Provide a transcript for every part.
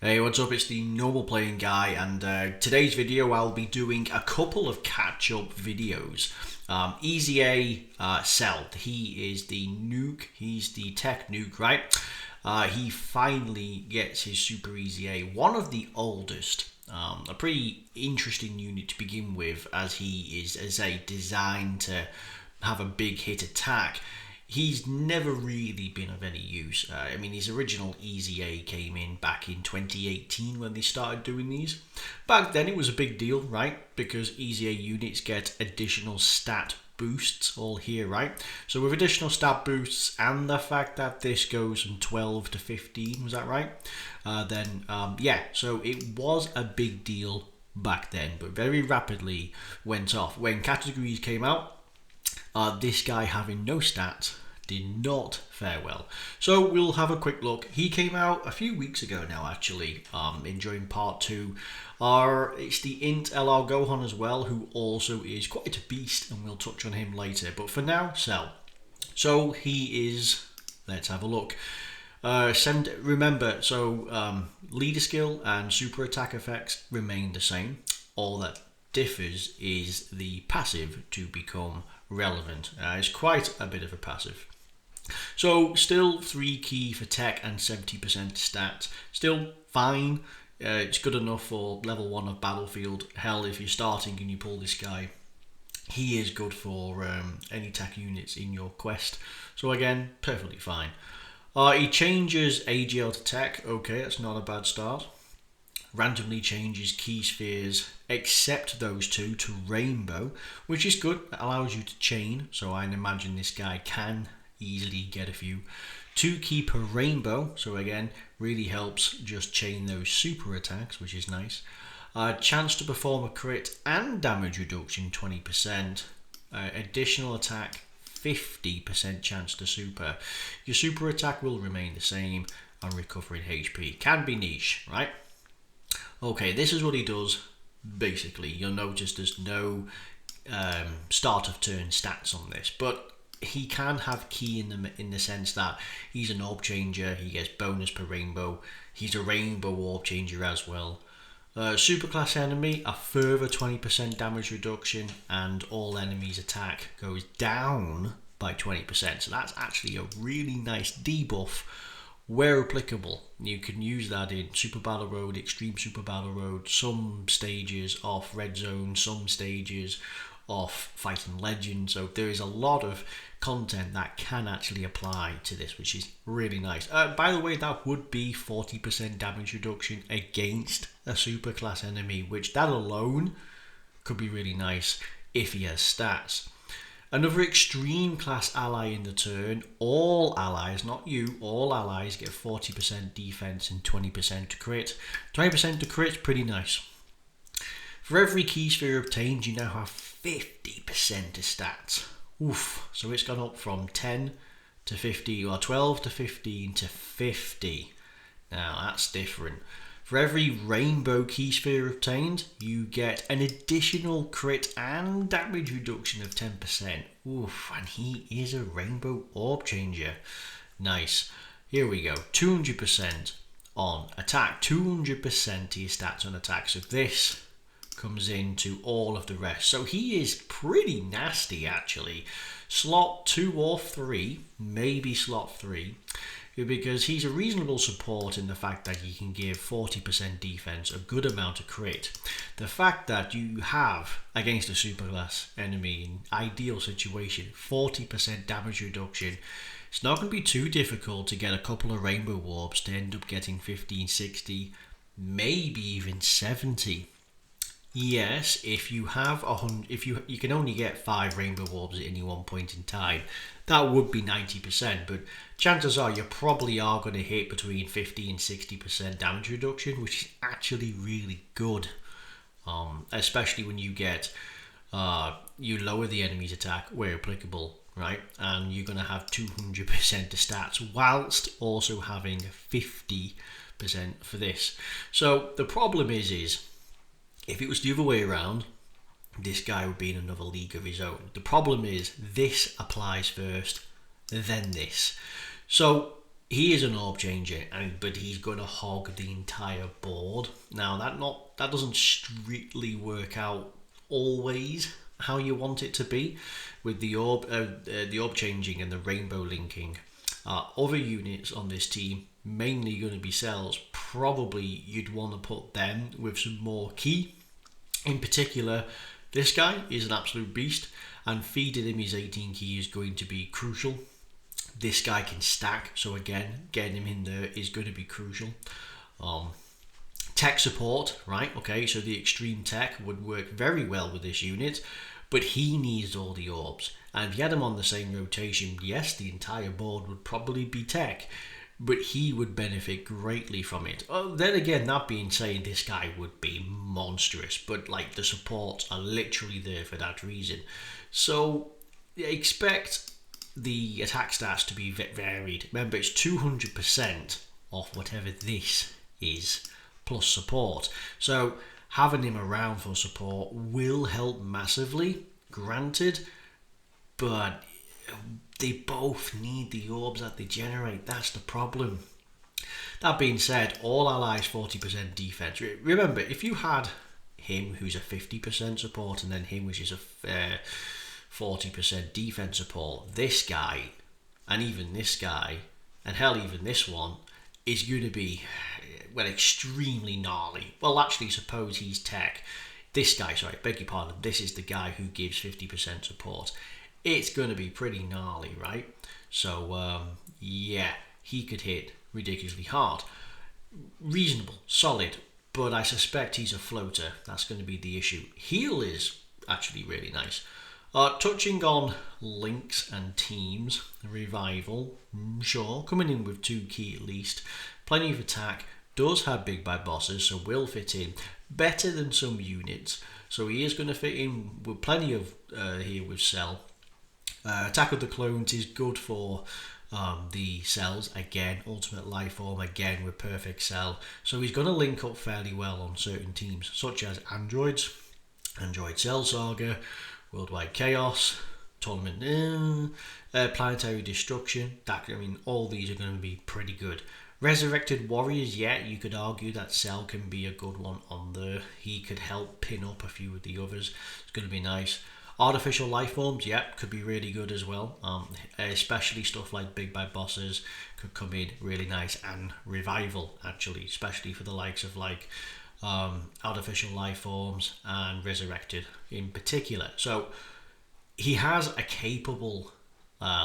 Hey, what's up? It's the Normal Playing Guy, and today's video I'll be doing a couple of catch-up videos. Easy A Cell, he is the nuke, he's the tech nuke, right? He finally gets his Super Easy A, one of the oldest. A pretty interesting unit to begin with, as he is, as a designed to have a big hit attack. He's never really been of any use. I mean, his original Easy A came in back in 2018 when they started doing these. Back then it was a big deal, right? Because Easy A units get additional stat boosts all here, right? So with additional stat boosts and the fact that this goes from 12 to 15, was that right? Yeah, so it was a big deal back then, but very rapidly went off. When categories came out, this guy having no stats did not fare well. So we'll have a quick look. He came out a few weeks ago now, actually, enjoying part 2. It's the Int LR Gohan as well, who also is quite a beast, and we'll touch on him later. But for now, Cell. So he is, let's have a look. Remember, leader skill and super attack effects remain the same. All that differs is the passive to become relevant. It's quite a bit of a passive. So still 3 key for tech and 70% stats. Still fine. It's good enough for level 1 of Battlefield. Hell, if you're starting and you pull this guy, he is good for any tech units in your quest. So again, perfectly fine. He changes AGL to tech. Okay, that's not a bad start. Randomly changes key spheres except those two to rainbow, which is good. It allows you to chain, so I imagine this guy can easily get a few. 2 key per rainbow, so again really helps just chain those super attacks, which is nice. Chance to perform a crit and damage reduction 20%. Additional attack 50% chance to super. Your super attack will remain the same, and recovering HP can be niche, right? Okay, this is what he does. Basically, you'll notice there's no start of turn stats on this, but he can have key in the sense that he's an orb changer. He gets bonus per rainbow. He's a rainbow orb changer as well. Superclass enemy, a further 20% damage reduction, and all enemies attack goes down by 20%. So that's actually a really nice debuff. Where applicable, you can use that in Super Battle Road, Extreme Super Battle Road, some stages of Red Zone, some stages of Fighting Legends. So there is a lot of content that can actually apply to this, which is really nice. By the way, that would be 40% damage reduction against a super class enemy, which that alone could be really nice if he has stats. Another extreme class ally in the turn. All allies, not you, all allies get 40% defense and 20% to crit. 20% to crit is pretty nice. For every key sphere obtained, you now have 50% to stats. Oof. So it's gone up from 10 to 50, or 12 to 15 to 50. Now that's different. For every rainbow key sphere obtained, you get an additional crit and damage reduction of 10%. Oof, and he is a rainbow orb changer. Nice. Here we go. 200% on attack. 200% to your stats on attack. So this comes into all of the rest. So he is pretty nasty, actually. Slot 2 or 3, maybe slot 3. Because he's a reasonable support in the fact that he can give 40% defense, a good amount of crit. The fact that you have, against a superclass enemy in ideal situation, 40% damage reduction, it's not going to be too difficult to get a couple of rainbow orbs to end up getting 15, 60, maybe even 70. Yes, if you have if you can only get 5 rainbow orbs at any one point in time, that would be 90%, but chances are you probably are going to hit between 50 and 60% damage reduction, which is actually really good. Especially when you get you lower the enemy's attack where applicable, right? And you're going to have 200% to stats whilst also having 50% for this. So the problem is if it was the other way around, this guy would be in another league of his own. The problem is this applies first, then this. So he is an orb changer, but he's going to hog the entire board. Now that doesn't strictly work out always how you want it to be with the orb changing and the rainbow linking. Other units on this team, mainly going to be cells, probably you'd want to put them with some more ki. In particular, this guy is an absolute beast, and feeding him his 18 ki is going to be crucial. This guy can stack, so again, getting him in there is going to be crucial. Tech support, right? Okay, so the extreme tech would work very well with this unit, but he needs all the orbs. And if you had him on the same rotation, yes, the entire board would probably be tech, but he would benefit greatly from it. Then again, that being said, this guy would be monstrous, but like the supports are literally there for that reason. So expect the attack stats to be varied. Remember, it's 200% off whatever this is, plus support. So having him around for support will help massively, granted, but they both need the orbs that they generate. That's the problem. That being said, all allies 40% defense. Remember, if you had him who's a 50% support and then him which is a 40% defense support, this guy and even this guy and hell even this one is going to be, well, extremely gnarly. Well, actually, suppose he's tech. This guy, sorry, beg your pardon, this is the guy who gives 50% support. It's going to be pretty gnarly, right? So, yeah, he could hit ridiculously hard. Reasonable, solid, but I suspect he's a floater. That's going to be the issue. Heal is actually really nice. Touching on links and teams, revival, sure, coming in with 2 ki at least, plenty of attack, does have big bad bosses, so will fit in better than some units. So he is going to fit in with plenty of here with Cell. Attack of the Clones is good for the cells, again, ultimate life form, again with perfect Cell. So he's going to link up fairly well on certain teams, such as androids, Android Cell Saga, Worldwide Chaos, Tournament, Planetary Destruction. All these are going to be pretty good. Resurrected Warriors, yeah, you could argue that Cell can be a good one on there. He could help pin up a few of the others. It's going to be nice. Artificial life forms, yeah, could be really good as well. Especially stuff like big bad bosses could come in really nice, and revival actually, especially for the likes of like artificial life forms and resurrected in particular. So he has a capable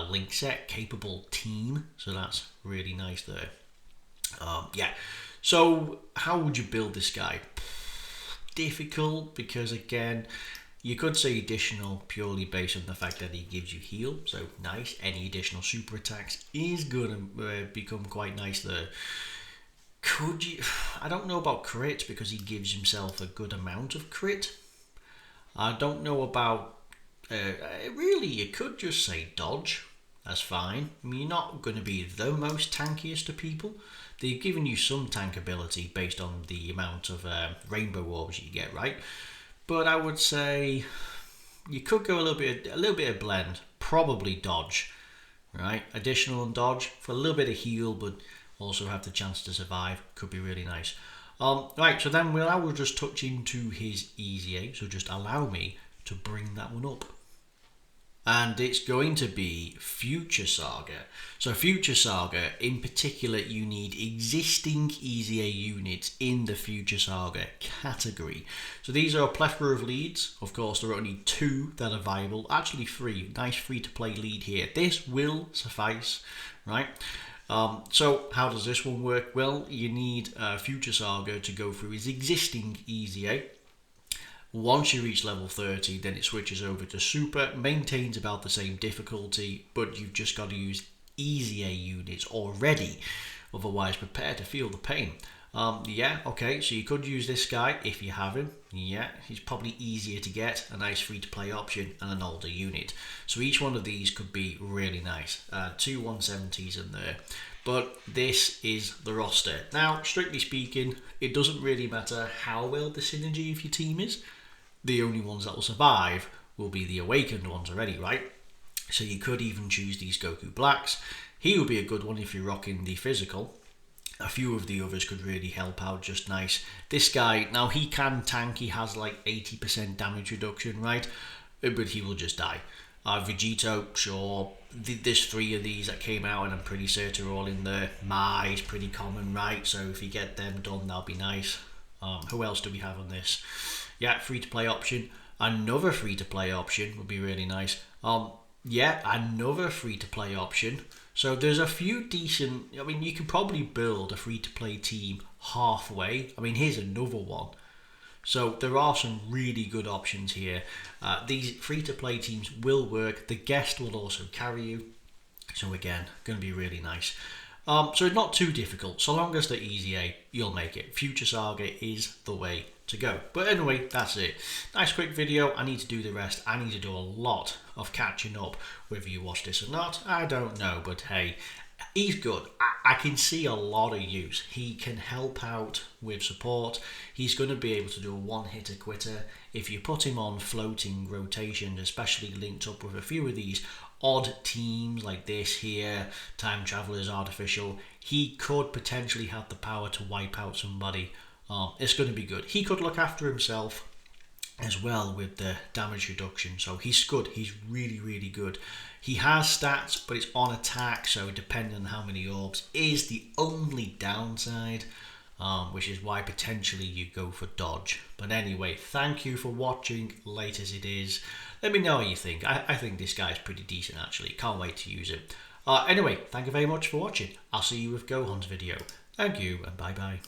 link set, capable team, so that's really nice there. Yeah, so how would you build this guy? Difficult, because again, you could say additional purely based on the fact that he gives you heal, so nice. Any additional super attacks is going to become quite nice there. Could you? I don't know about crit, because he gives himself a good amount of crit. I don't know about really, you could just say dodge. That's fine. I mean, you're not going to be the most tankiest of people. They've given you some tank ability based on the amount of rainbow orbs you get, right? But I would say you could go a little bit of blend. Probably dodge, right? Additional and dodge for a little bit of heal, but also have the chance to survive. Could be really nice. Right, so then I will just touch into his EZA. So just allow me to bring that one up. And it's going to be Future Saga. So Future Saga, in particular, you need existing EZA units in the Future Saga category. So these are a plethora of leads. Of course, there are only 2 that are viable. Actually 3. Nice free-to-play lead here. This will suffice, right? So how does this one work? Well, you need Future Saga to go through his existing EZA. Once you reach level 30, then it switches over to Super, maintains about the same difficulty, but you've just got to use EZA units already, otherwise prepare to feel the pain. Yeah, okay, so you could use this guy if you have him. Yeah, he's probably easier to get, a nice free-to-play option, and an older unit. So each one of these could be really nice. 2 170s in there. But this is the roster. Now, strictly speaking, it doesn't really matter how well the synergy of your team is. The only ones that will survive will be the awakened ones already, right? So you could even choose these Goku Blacks. He would be a good one if you're rocking the physical. A few of the others could really help out just nice. This guy, now he can tank, he has like 80% damage reduction, right? But he will just die. Vegito, sure. There's 3 of these that came out and I'm pretty certain are all in there. Mai is pretty common, right? So if you get them done, that'll be nice. Who else do we have on this? Yeah, free to play option. Another free to play option would be really nice. Yeah, another free to play option. So there's a few decent, I mean, you can probably build a free to play team halfway. I mean, here's another one. So there are some really good options here. These free to play teams will work. The guest will also carry you. So again, going to be really nice. So not too difficult. So long as they're easy A, you'll make it. Future Saga is the way to go. But anyway, that's it. Nice quick video. I need to do the rest. I need to do a lot of catching up. Whether you watch this or not, I don't know. But hey, he's good. I can see a lot of use. He can help out with support. He's going to be able to do a one-hitter quitter. If you put him on floating rotation, especially linked up with a few of these odd teams like this here, Time Travelers, Artificial, he could potentially have the power to wipe out somebody. It's going to be good. He could look after himself as well with the damage reduction, so he's good. He's really, really good. He has stats, but it's on attack, so depending on how many orbs is the only downside, which is why potentially you go for dodge. But anyway, thank you for watching, late as it is. Let me know what you think. I think this guy's pretty decent actually. Can't wait to use it. Anyway, thank you very much for watching. I'll see you with Gohan's video. Thank you and bye bye.